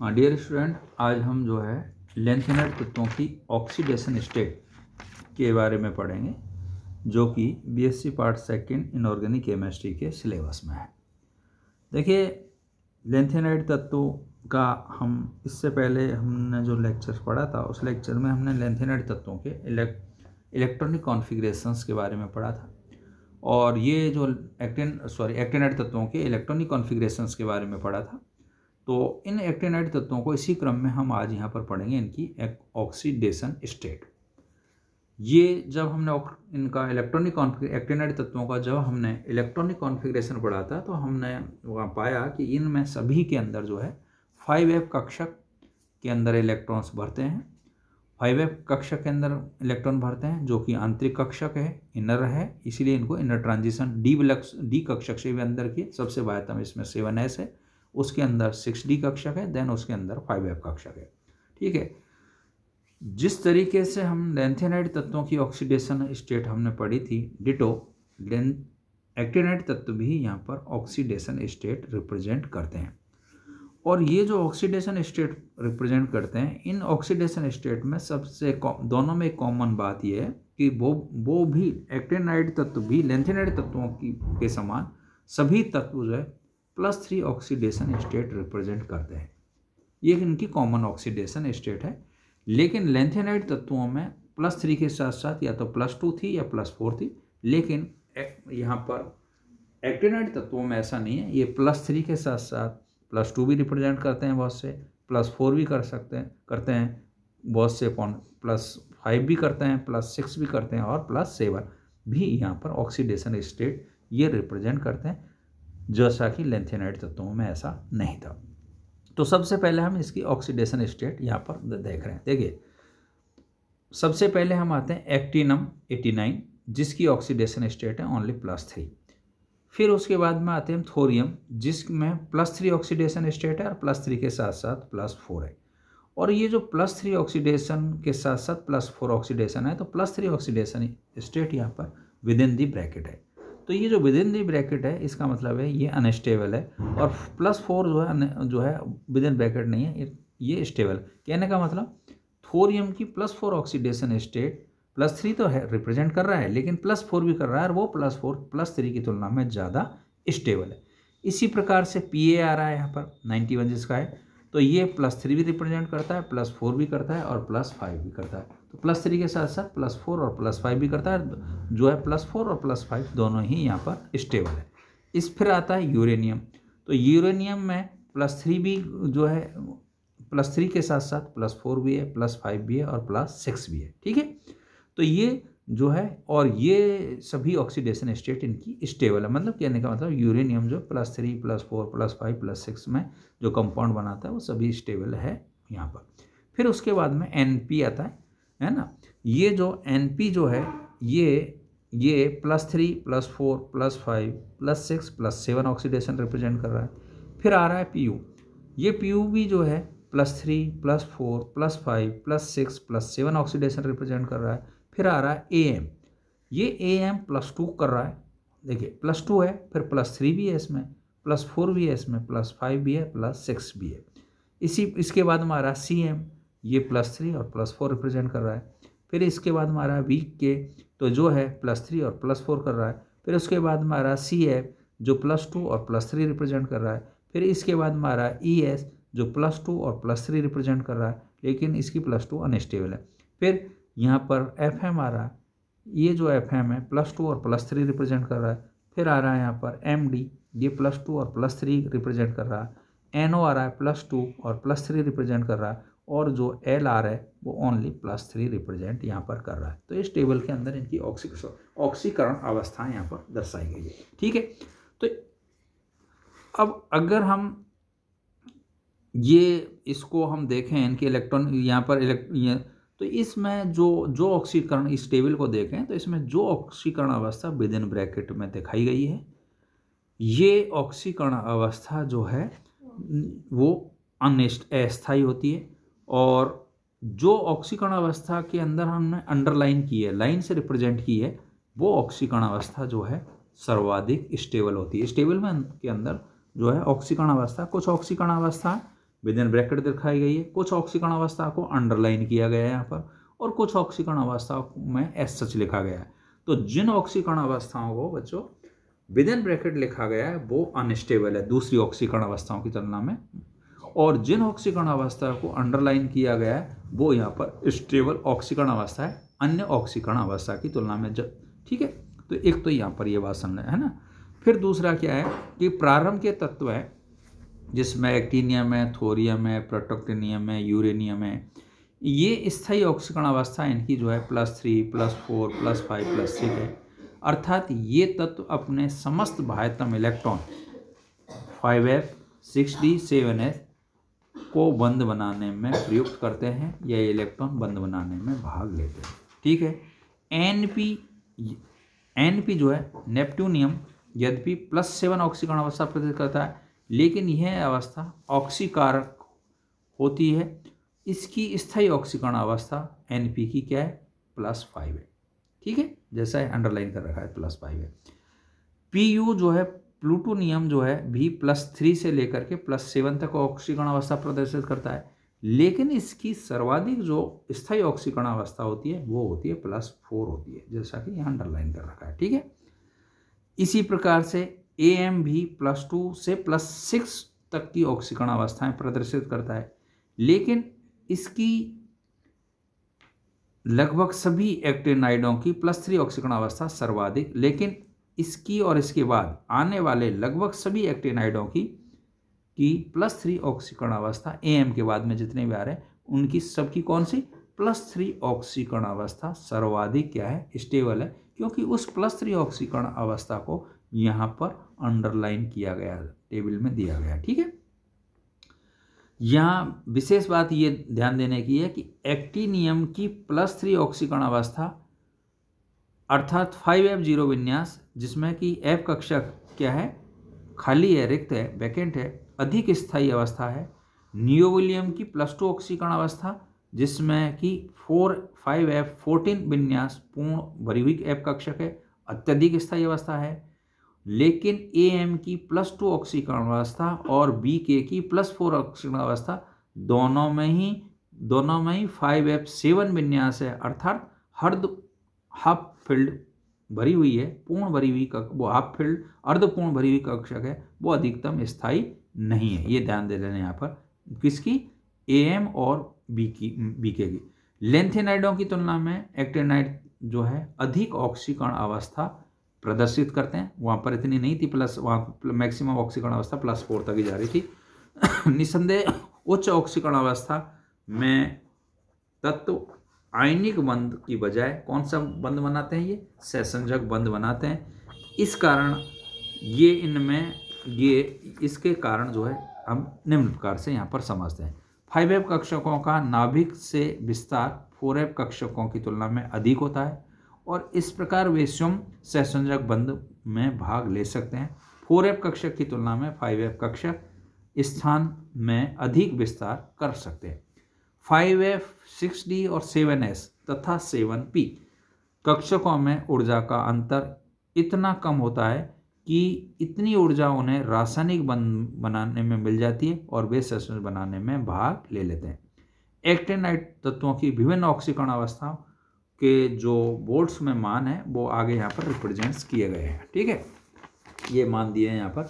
Dear student, आज हम जो है लेंथेनाइड तत्वों की ऑक्सीडेशन स्टेट के बारे में पढ़ेंगे, जो कि BSc part second inorganic chemistry के सिलेबस में है। देखिए, लेंथेनाइड तत्वों का हम इससे पहले हमने जो लेक्चर पढ़ा था, उस लेक्चर में हमने लेंथेनाइड तत्वों के इलेक्ट्रॉनिक कॉन्फ़िगरेशंस के बारे में पढ़ा था, और ये जो एक्टिनाइड तत्वों के इलेक्ट्रॉनिक कॉन्फ़िगरेशंस के बारे में पढ़ा था। तो इन एक्टिनाइड तत्वों को इसी क्रम में हम आज यहाँ पर पढ़ेंगे, इनकी ऑक्सीडेशन स्टेट। ये जब हमने इनका एक्टिनाइड तत्वों का जब हमने इलेक्ट्रॉनिक कॉन्फ़िगरेशन पढ़ा था, तो हमने वहाँ पाया कि इनमें सभी के अंदर जो है 5f कक्षक के अंदर इलेक्ट्रॉन्स भरते हैं। 5f कक्षक के अंदर इलेक्ट्रॉन भरते हैं, जो कि आंतरिक कक्षक है, इनर है, इसीलिए इनको इनर ट्रांजिशन डी कक्षक से भी अंदर की सबसे बाह्यतम इसमें 7s है, उसके अंदर 6d कक्षक है, देन उसके अंदर 5f कक्षक है। ठीक है, जिस तरीके से हम लेंथेनाइड तत्वों की ऑक्सीडेशन स्टेट हमने पढ़ी थी, डिटो एक्टिनाइड तत्व भी यहाँ पर ऑक्सीडेशन स्टेट रिप्रेजेंट करते हैं। और ये जो ऑक्सीडेशन स्टेट रिप्रेजेंट करते हैं, इन ऑक्सीडेशन स्टेट में सबसे दोनों में एक कॉमन बात यह है कि वो भी एक्टिनाइड तत्व भी लेंथेनाइड तत्वों के समान सभी तत्व जो है +3 ऑक्सीडेशन स्टेट रिप्रेजेंट करते हैं। ये इनकी कॉमन ऑक्सीडेशन स्टेट है। लेकिन लेंथेनाइड तत्वों में +3 के साथ साथ या तो +2 थी या +4 थी, लेकिन यहाँ पर एक्टिनाइड तत्वों में ऐसा नहीं है। ये +3 के साथ साथ +2 भी रिप्रेजेंट करते हैं बहुत से, +4 भी करते हैं बहुत से, +5 भी करते हैं, +6 भी करते हैं, और +7 भी यहाँ पर ऑक्सीडेशन स्टेट ये रिप्रेजेंट करते हैं, जैसा कि लेंथेनाइड तत्वों में ऐसा नहीं था। तो सबसे पहले हम इसकी ऑक्सीडेशन स्टेट यहाँ पर देख रहे हैं। देखिए, सबसे पहले हम आते हैं एक्टिनम 89, जिसकी ऑक्सीडेशन स्टेट है ओनली +3। फिर उसके बाद में आते हैं थोरियम, जिसमें +3 ऑक्सीडेशन स्टेट है और +3 के साथ साथ +4 है। और ये जो +3 ऑक्सीडेशन के साथ साथ +4 ऑक्सीडेशन है, तो +3 ऑक्सीडेशन स्टेट यहाँ पर विद इन दी ब्रैकेट है। तो ये जो विद इन दी ब्रैकेट है, इसका मतलब है ये अनस्टेबल है, और +4 जो है विद इन ब्रैकेट नहीं है, ये स्टेबल। कहने का मतलब थोरियम की +4 ऑक्सीडेशन स्टेट +3 तो है रिप्रेजेंट कर रहा है, लेकिन +4 भी कर रहा है, और वो +4 +3 की तुलना में ज़्यादा स्टेबल है। इसी प्रकार से Pa आ रहा है यहाँ पर 91 जिसका है, तो ये +3 भी रिप्रेजेंट करता है, +4 भी करता है, और +5 भी करता है। तो +3 के साथ साथ +4 और +5 भी करता है, जो है +4 और +5 दोनों ही यहाँ पर स्टेबल है। इस फिर आता है यूरेनियम। तो यूरेनियम में +3 भी जो है, +3 के साथ साथ +4 भी है, +5 भी है, और +6 भी है। ठीक है, तो ये जो है, और ये सभी ऑक्सीडेशन स्टेट इनकी स्टेबल है। मतलब कहने का मतलब यूरेनियम जो +3 +4 +5 +6 में जो कंपाउंड बनाता है, वो सभी स्टेबल है यहाँ पर। फिर उसके बाद में Np आता है ना। ये जो Np जो है, ये +3 +4 +5 +6 +7 ऑक्सीडेशन रिप्रेजेंट कर रहा है। फिर आ रहा है Pu। ये Pu भी जो है +3 +4 +5 +6 +7 ऑक्सीडेशन रिप्रेजेंट कर रहा है। फिर आ रहा है Am। ये Am +2 कर रहा है। देखिए, +2 है, फिर +3 भी है इसमें, +4 भी है इसमें, +5 भी है, +6 भी है। इसके बाद में आ रहा है Cm। ये +3 और +4 रिप्रेजेंट कर रहा है। फिर इसके बाद में आ रहा है Vk, तो जो है +3 और +4 कर रहा है। फिर उसके बाद में आ रहा है Cf, जो +2 और +3 रिप्रेजेंट कर रहा है। फिर इसके बाद में आ रहा है Es, जो +2 और +3 रिप्रेजेंट कर रहा है, लेकिन इसकी +2 अनस्टेबल है। फिर यहाँ पर Fm आ रहा है। ये जो Fm है +2 और +3 रिप्रेजेंट कर रहा है। फिर आ रहा है यहाँ पर Md, ये +2 और +3 रिप्रेजेंट कर रहा है। NO आ रहा है +2 और +3 रिप्रेजेंट कर रहा है, और जो Lr है वो ओनली +3 रिप्रेजेंट यहाँ पर कर रहा है। तो इस टेबल के अंदर इनकी ऑक्सीकरण अवस्थाएं यहाँ पर दर्शाई गई है। ठीक है, तो अब अगर हम इसको हम देखें, इनके इलेक्ट्रॉन यहाँ पर तो इसमें जो ऑक्सीकरण, इस टेबल को देखें तो इसमें जो ऑक्सीकरण अवस्था विद इन ब्रैकेट में दिखाई गई है, ये ऑक्सीकरण अवस्था जो है वो अस्थायी होती है। और जो ऑक्सीकरण अवस्था के अंदर हमने अंडरलाइन की है, लाइन से रिप्रेजेंट की है, वो ऑक्सीकरण अवस्था जो है सर्वाधिक स्टेबल होती है। स्टेबल में के अंदर जो है ऑक्सीकरण अवस्था, कुछ ऑक्सीकरण अवस्था विदिन ब्रैकेट दिखाई गई है। कुछ ऑक्सीकरण अवस्था को अंडरलाइन किया गया है यहाँ पर, और कुछ ऑक्सीकरण अवस्था में एज सच लिखा गया है। तो जिन ऑक्सीकरण अवस्थाओं को बच्चों विदिन ब्रैकेट लिखा गया है वो अनस्टेबल है दूसरी ऑक्सीकरण अवस्थाओं की तुलना में, और जिन ऑक्सीकरण अवस्था को अंडरलाइन किया गया है वो यहाँ पर स्टेबल ऑक्सीकरण अवस्था है अन्य ऑक्सीकरण अवस्था की तुलना में। ठीक है, तो एक तो यहाँ पर ये बात समझ है ना। फिर दूसरा क्या है कि प्रारंभ के तत्व है जिसमें एक्टिनियम है, थोरियम है, प्रोटोक्टिनियम है, यूरेनियम है, ये स्थायी ऑक्सीकरण अवस्था इनकी जो है +3, +4, +5, +6 है। अर्थात ये तत्व अपने समस्त बाह्यतम इलेक्ट्रॉन 5f, 6d, 7s को बंद बनाने में प्रयुक्त करते हैं या इलेक्ट्रॉन बंद बनाने में भाग लेते हैं। ठीक है, Np जो है नेप्ट्यूनियम यद्यपि +7 ऑक्सीकरण अवस्था प्रदर्शित करता है, लेकिन यह अवस्था ऑक्सीकारक होती है। इसकी स्थायी ऑक्सीकरण अवस्था Np की क्या है, +5 है। ठीक है, जैसा है अंडरलाइन कर रखा है +5 है। Pu जो है प्लूटोनियम जो है भी +3 से लेकर के +7 तक ऑक्सीकरण अवस्था प्रदर्शित करता है, लेकिन इसकी सर्वाधिक जो स्थायी ऑक्सीकरण अवस्था होती है वो होती है +4 होती है, जैसा कि यहाँ अंडरलाइन कर रखा है। ठीक है, इसी प्रकार से Am भी +2 से +6 तक की ऑक्सीकरण अवस्थाएं प्रदर्शित करता है, लेकिन इसकी लगभग सभी एक्टिनाइडों की +3 ऑक्सीकरण अवस्था सर्वाधिक, लेकिन इसकी और इसके बाद आने वाले लगभग सभी एक्टिनाइडों की +3 ऑक्सीकरण अवस्था Am के बाद में जितने भी आ रहे हैं उनकी सबकी कौन सी +3 ऑक्सीकरण अवस्था सर्वाधिक क्या है, स्टेबल है, क्योंकि उस +3 ऑक्सीकरण अवस्था को यहाँ पर अंडरलाइन किया गया, टेबल में दिया गया। ठीक है, यहाँ विशेष बात ये ध्यान देने की है कि एक्टिनियम की +3 ऑक्सीकरण अवस्था अर्थात 5f0 विन्यास जिसमें कि f कक्षक क्या है, खाली है, रिक्त है, वैकेंट है, अधिक स्थायी अवस्था है। नियोबिलियम की +2 ऑक्सीकरण अवस्था जिसमें कि 5f14 विन्यास पूर्ण भरी हुई f कक्षक है, अत्यधिक स्थायी अवस्था है। लेकिन Am की +2 ऑक्सीकरण अवस्था और Bk की +4 ऑक्सीकरण अवस्था दोनों में ही 5f7 विन्यास है, अर्थात हाफ फील्ड भरी हुई है, पूर्ण भरी हुई वो हाफ फील्ड अर्धपूर्ण भरी हुई कक्षक है, वो अधिकतम स्थायी नहीं है। ये ध्यान दे लेना यहाँ पर किसकी, Am और Bk की। लेंथेनाइडों की तुलना में एक्टिनाइड जो है अधिक ऑक्सीकरण अवस्था प्रदर्शित करते हैं, वहाँ पर इतनी नहीं थी, वहाँ मैक्सिमम ऑक्सीकरण अवस्था +4 तक ही जा रही थी। निसंदेह उच्च ऑक्सीकरण अवस्था में तत्व आयनिक बंध की बजाय कौन सा बंध बनाते हैं, ये सहसंयोजक बंध बनाते हैं। इस कारण इसके कारण जो है हम निम्न प्रकार से यहाँ पर समझते हैं। 5f कक्षकों का नाभिक से विस्तार 4f कक्षकों की तुलना में अधिक होता है और इस प्रकार वे स्वयं सहसंयोजक बंध में भाग ले सकते हैं। 4f कक्षक की तुलना में 5f कक्षक स्थान में अधिक विस्तार कर सकते हैं। 5f, 6d और 7s तथा 7p कक्षकों में ऊर्जा का अंतर इतना कम होता है कि इतनी ऊर्जा उन्हें रासायनिक बंध बनाने में मिल जाती है और वे सहसंयोजक बनाने में भाग ले लेते हैं। एक्टिनाइड तत्वों की विभिन्न ऑक्सीकरण अवस्थाओं के जो बोल्ट्स में मान है वो आगे यहाँ पर रिप्रेजेंट्स किए गए हैं। ठीक है, ये मान दिए हैं यहाँ पर।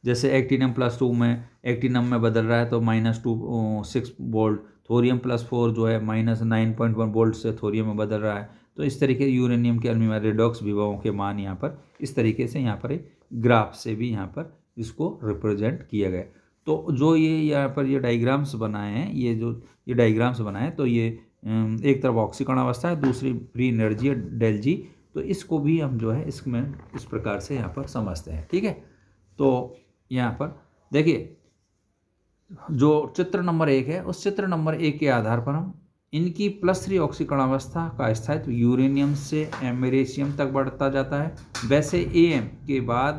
जैसे एक्टिनियम +2 में एक्टिनम में बदल रहा है तो -6 वोल्ट, थोरियम +4 जो है -9.1 वोल्ट से थोरियम में बदल रहा है। तो इस तरीके यूरेनियम के में रेडॉक्स विभवों के मान यहाँ पर इस तरीके से यहाँ पर एक ग्राफ से भी यहाँ पर इसको रिप्रेजेंट किया गया। तो जो ये यहाँ पर ये डायग्राम्स बनाए हैं, ये डायग्राम्स बनाए तो ये एक तरफ ऑक्सीकरण अवस्था है, दूसरी फ्री एनर्जी है ΔG। तो इसको भी हम जो है इसमें इस प्रकार से यहाँ पर समझते हैं। ठीक है, तो यहाँ पर देखिए जो चित्र नंबर 1 है उस चित्र नंबर 1 के आधार पर हम इनकी +3 ऑक्सीकरण अवस्था का स्थायित्व यूरेनियम से एमेरेशियम तक बढ़ता जाता है। वैसे Am के बाद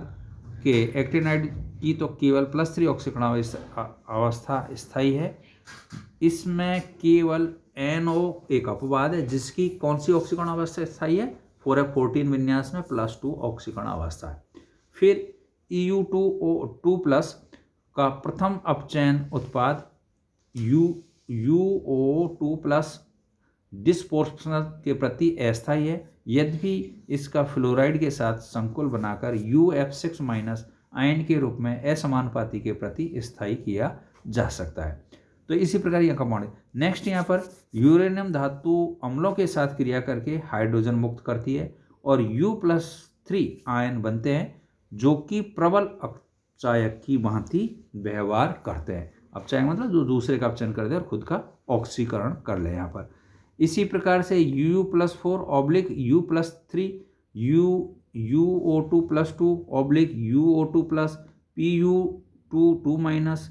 के एक्टिनाइड की तो केवल +3 ऑक्सीकरण अवस्था स्थायी है। इसमें केवल NO एक अपवाद है जिसकी कौन सी ऑक्सीकरण अवस्था स्थायी है, 4f14 विन्यास में +2 ऑक्सीकरण अवस्था है। फिर Eu2O2+ का प्रथम अपचयन उत्पाद UO2 प्लस डिस्प्रोपोर्शनल के प्रति अस्थायी है, यद्यपि इसका फ्लोराइड के साथ संकुल बनाकर UF6 माइनस आयन के रूप में असमानुपाती के प्रति स्थायी किया जा सकता है। तो इसी प्रकार यह कंपाउंड है। नेक्स्ट यहाँ पर यूरेनियम धातु अम्लों के साथ क्रिया करके हाइड्रोजन मुक्त करती है और U+3 आयन बनते हैं जो कि प्रबल अपचायक की भांति व्यवहार करते हैं। अपचायक मतलब जो दूसरे का अपचयन कर दे और खुद का ऑक्सीकरण कर ले यहाँ पर। इसी प्रकार से U+4 oblique U+3 UO2+2 oblique UO2 plus PuO2 minus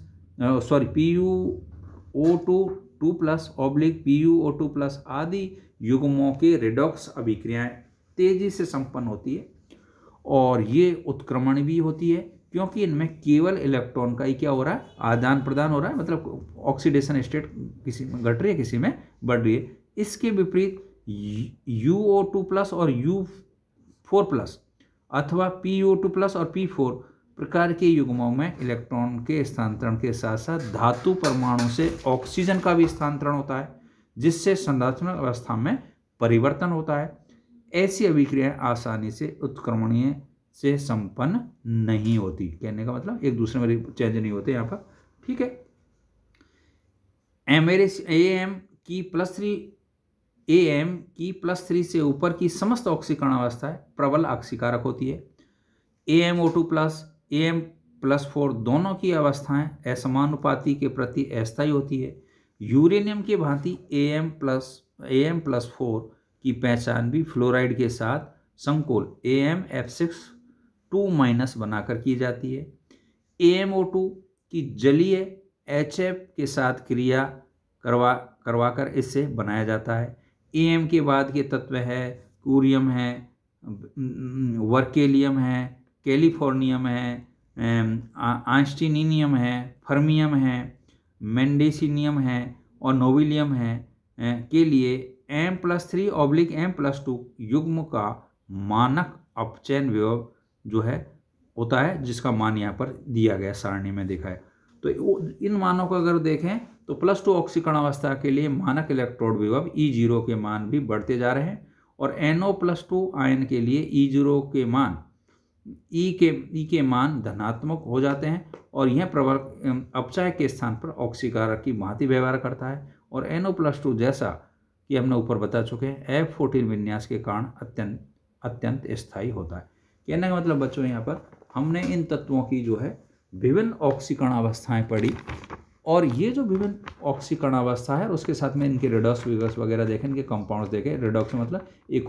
PuO2 plus oblique PuO2 plus आदि युग्मों के रेडॉक्स अभिक्रियाएं तेजी से संपन्न होती है और ये उत्क्रमण भी होती है, क्योंकि इनमें केवल इलेक्ट्रॉन का ही क्या हो रहा है, आदान प्रदान हो रहा है, मतलब ऑक्सीडेशन स्टेट किसी में घट रही है, किसी में बढ़ रही है। इसके विपरीत UO2 प्लस और U4 प्लस अथवा PuO2 प्लस और P4 प्रकार के युग्मों में इलेक्ट्रॉन के स्थानांतरण के साथ साथ धातु परमाणु से ऑक्सीजन का भी स्थानांतरण होता है, जिससे संरचनात्मक अवस्था में परिवर्तन होता है। ऐसी अभिक्रियाएं आसानी से उत्क्रमणीय से संपन्न नहीं होती। कहने का मतलब एक दूसरे में चेंज नहीं होते यहाँ पर, ठीक है। AM की +3 से ऊपर की समस्त ऑक्सीकरण अवस्थाएं प्रबल ऑक्सीकारक होती है। AMO2 प्लस AM+4 दोनों की अवस्थाएं असमानुपाती के प्रति अस्थायी होती है। यूरेनियम के भांति AM+4 की पहचान भी फ्लोराइड के साथ संकुल AmF6 2- बनाकर की जाती है। AMO2 की जलीय HF के साथ क्रिया करवाकर इससे बनाया जाता है। AM के बाद के तत्व है कुरियम है, वर्केलियम है, कैलिफोर्नियम है, आइंस्टीनियम है, फर्मियम है, मेंडेसिनियम है और नोबिलियम है के लिए M+3 ऑब्लिक M+2 युग्म का मानक अपचयन विभव जो है होता है, जिसका मान यहाँ पर दिया गया सारणी में देखा है। तो इन मानों को अगर देखें तो +2 ऑक्सीकरण अवस्था के लिए मानक इलेक्ट्रोड विभव E0 के मान भी बढ़ते जा रहे हैं और NO+2 आयन के लिए E0 के मान E के मान धनात्मक हो जाते हैं और यह प्रबल अपचायक के स्थान पर ऑक्सीकारक की भांति व्यवहार करता है और NO+2 जैसा कि हमने ऊपर बता चुके हैं F14 विन्यास के कारण अत्यंत स्थायी होता है। कहने का मतलब बच्चों यहाँ पर हमने इन तत्वों की जो है विभिन्न ऑक्सीकरण अवस्थाएं पढ़ी और ये जो विभिन्न ऑक्सीकरण अवस्था है उसके साथ में इनके रेडॉक्स विगस वगैरह देखें, इनके कंपाउंड्स देखें। रेडॉक्स मतलब एक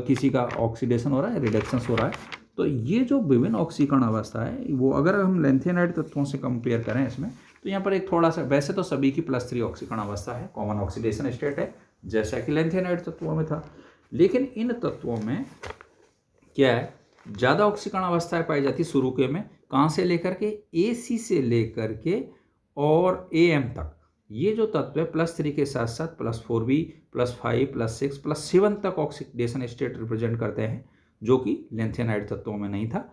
किसी का ऑक्सीडेशन हो रहा है, रिडक्शन हो रहा है। तो ये जो विभिन्न ऑक्सीकरण अवस्था है वो अगर हम लैंथेनाइड तत्वों से कंपेयर करें इसमें, तो यहाँ पर एक थोड़ा सा, वैसे तो सभी की +3 ऑक्सीकरण अवस्था है, कॉमन ऑक्सीडेशन स्टेट है जैसा कि लैंथेनाइड तत्वों में था, लेकिन इन तत्वों में क्या है, ज़्यादा ऑक्सीकरण अवस्थाएं पाई जाती शुरू के में, कहाँ से लेकर के AC से लेकर के और AM तक। ये जो तत्व है +3 के साथ साथ +4b, +5, +6, +7 तक ऑक्सीडेशन स्टेट रिप्रेजेंट करते हैं, जो कि लैंथेनाइड तत्वों में नहीं था।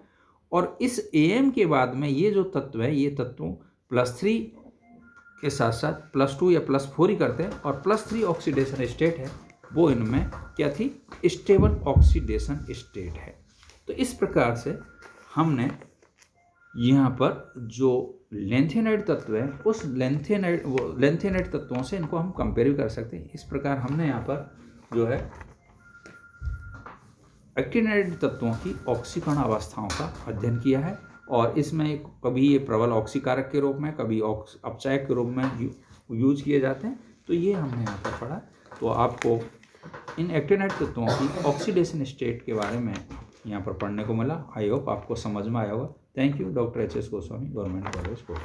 और इस AM के बाद में ये जो तत्व है, ये तत्व +3 के साथ साथ +2 या +4 ही करते हैं और +3 ऑक्सीडेशन स्टेट है वो इनमें क्या थी, स्टेबल ऑक्सीडेशन स्टेट है। तो इस प्रकार से हमने यहाँ पर जो लैंथेनाइड तत्व है उस लैंथेनाइड तत्वों से इनको हम कंपेयर भी कर सकते हैं। इस प्रकार हमने यहाँ पर जो है एक्टिनाइड तत्वों की ऑक्सीकरण अवस्थाओं का अध्ययन किया है और इसमें कभी ये प्रबल ऑक्सीकारक के रूप में, कभी अपचायक के रूप में यूज किए जाते हैं। तो ये हमने यहाँ पर पढ़ा। तो आपको इन एक्टिनाइड तत्वों की ऑक्सीडेशन स्टेट के बारे में यहाँ पर पढ़ने को मिला। आई होप आपको समझ में आया होगा। Thank you. Doctor HS Goswami, government college Kota.